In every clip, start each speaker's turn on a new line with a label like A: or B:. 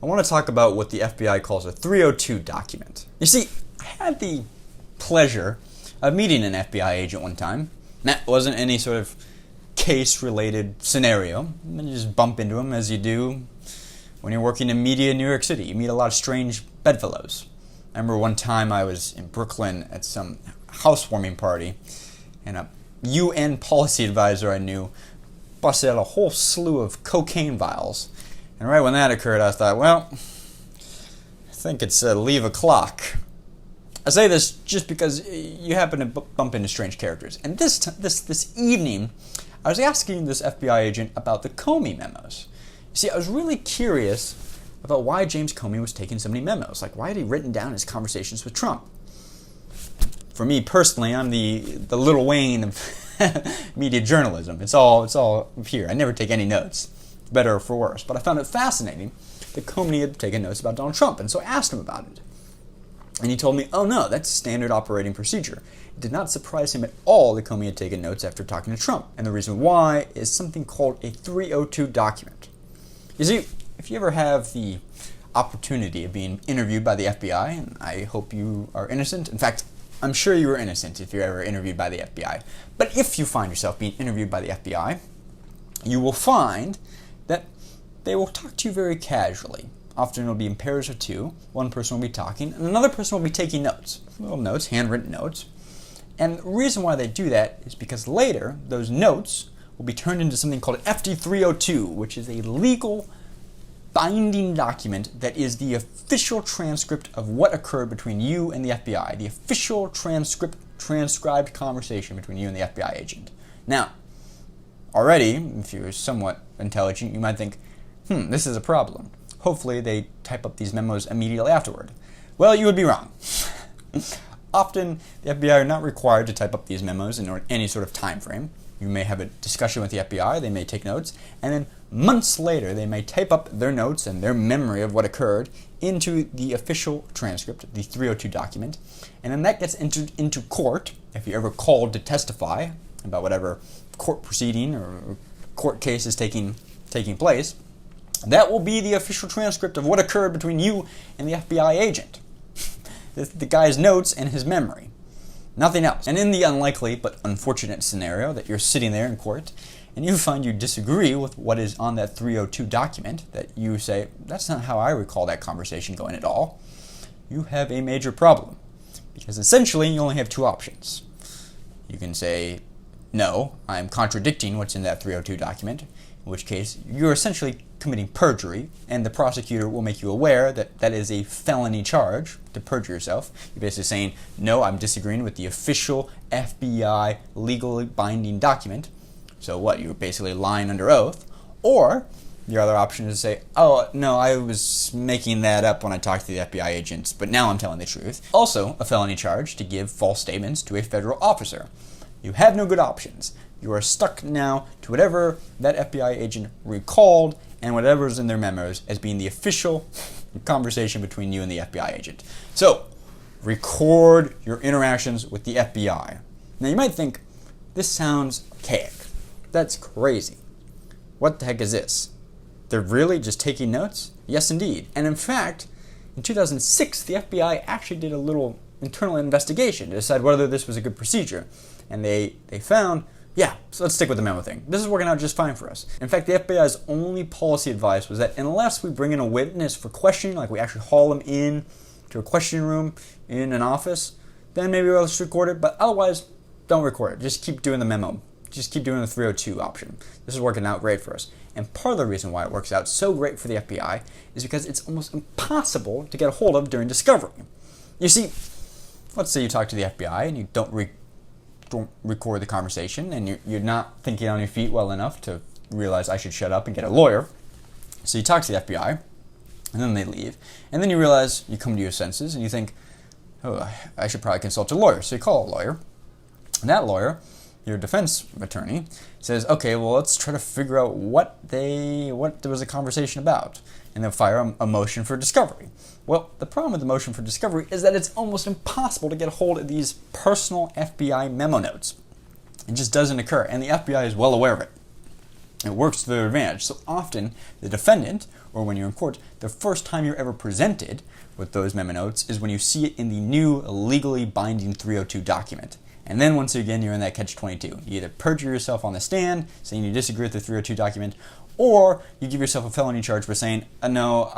A: I want to talk about what the FBI calls a 302 document. You see, I had the pleasure of meeting an FBI agent one time. That wasn't any sort of case-related scenario. You just bump into him as you do when you're working in media in New York City. You meet a lot of strange bedfellows. I remember one time I was in Brooklyn at some housewarming party, and a UN policy advisor I knew busted out a whole slew of cocaine vials. And right when that occurred, I thought, well, I think it's leave o'clock. I say this just because you happen to bump into strange characters. And this evening, I was asking this FBI agent about the Comey memos. You see, I was really curious about why James Comey was taking so many memos. Like, why had he written down his conversations with Trump? For me personally, I'm the Lil Wayne of media journalism. It's all here. I never take any notes, for better or for worse. But I found it fascinating that Comey had taken notes about Donald Trump, and so I asked him about it. And he told me, oh no, that's standard operating procedure. It did not surprise him at all that Comey had taken notes after talking to Trump. And the reason why is something called a 302 document. You see, if you ever have the opportunity of being interviewed by the FBI, and I hope you are innocent. In fact, I'm sure you were innocent if you're ever interviewed by the FBI. But if you find yourself being interviewed by the FBI, you will find that they will talk to you very casually. Often it'll be in pairs of two. One person will be talking, and another person will be taking notes. Little notes, handwritten notes. And the reason why they do that is because later, those notes will be turned into something called an FD-302, which is a legal binding document that is the official transcript of what occurred between you and the FBI. The official transcribed conversation between you and the FBI agent. Now, already, if you're somewhat intelligent, you might think, this is a problem. Hopefully they type up these memos immediately afterward. Well, you would be wrong. Often, the FBI are not required to type up these memos in any sort of time frame. You may have a discussion with the FBI, they may take notes, and then months later they may type up their notes and their memory of what occurred into the official transcript, the 302 document, and then that gets entered into court, if you're ever called to testify about whatever court proceeding or court case is taking place. That will be the official transcript of what occurred between you and the FBI agent. The guy's notes and his memory. Nothing else. And in the unlikely but unfortunate scenario that you're sitting there in court and you find you disagree with what is on that 302 document, that you say, that's not how I recall that conversation going at all, you have a major problem. Because essentially you only have two options. You can say, no, I'm contradicting what's in that 302 document, in which case you're essentially committing perjury, and the prosecutor will make you aware that that is a felony charge to perjure yourself. You're basically saying, no, I'm disagreeing with the official FBI legally binding document. So what, you're basically lying under oath. Or your other option is to say, oh, no, I was making that up when I talked to the FBI agents, but now I'm telling the truth. Also a felony charge to give false statements to a federal officer. You have no good options. You are stuck now to whatever that FBI agent recalled and whatever's in their memos as being the official conversation between you and the FBI agent. So, record your interactions with the FBI. Now you might think, this sounds archaic. That's crazy. What the heck is this? They're really just taking notes? Yes, indeed. And in fact, in 2006, the FBI actually did a little internal investigation to decide whether this was a good procedure. And they found, yeah, so let's stick with the memo thing. This is working out just fine for us. In fact, the FBI's only policy advice was that unless we bring in a witness for questioning, like we actually haul them in to a questioning room in an office, then maybe we'll just record it, but otherwise, don't record it. Just keep doing the memo. Just keep doing the 302 option. This is working out great for us. And part of the reason why it works out so great for the FBI is because it's almost impossible to get a hold of during discovery. You see, let's say you talk to the FBI and you don't record the conversation, and you're not thinking on your feet well enough to realize I should shut up and get a lawyer. So you talk to the FBI, and then they leave. And then you realize, you come to your senses, and you think, oh, I should probably consult a lawyer. So you call a lawyer, and that lawyer, your defense attorney, says, okay, well, let's try to figure out what there was a conversation about. And they'll fire a motion for discovery. Well, the problem with the motion for discovery is that it's almost impossible to get a hold of these personal FBI memo notes. It just doesn't occur, and the FBI is well aware of it. It works to their advantage. So often, the defendant or when you're in court, the first time you're ever presented with those memo notes is when you see it in the new legally binding 302 document. And then once again, you're in that catch-22. You either perjure yourself on the stand, saying you disagree with the 302 document, or you give yourself a felony charge for saying, no,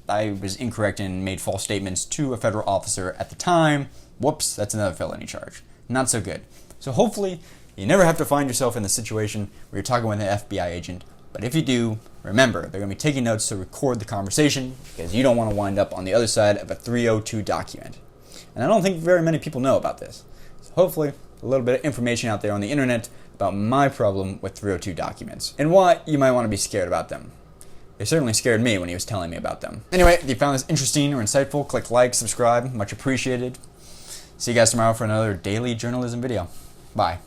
A: I was incorrect and made false statements to a federal officer at the time. Whoops, that's another felony charge. Not so good. So hopefully, you never have to find yourself in the situation where you're talking with an FBI agent. But if you do, remember, they're going to be taking notes to record the conversation because you don't want to wind up on the other side of a 302 document. And I don't think very many people know about this. So hopefully, a little bit of information out there on the internet about my problem with 302 documents and why you might want to be scared about them. They certainly scared me when he was telling me about them. Anyway, if you found this interesting or insightful, click like, subscribe, much appreciated. See you guys tomorrow for another daily journalism video. Bye.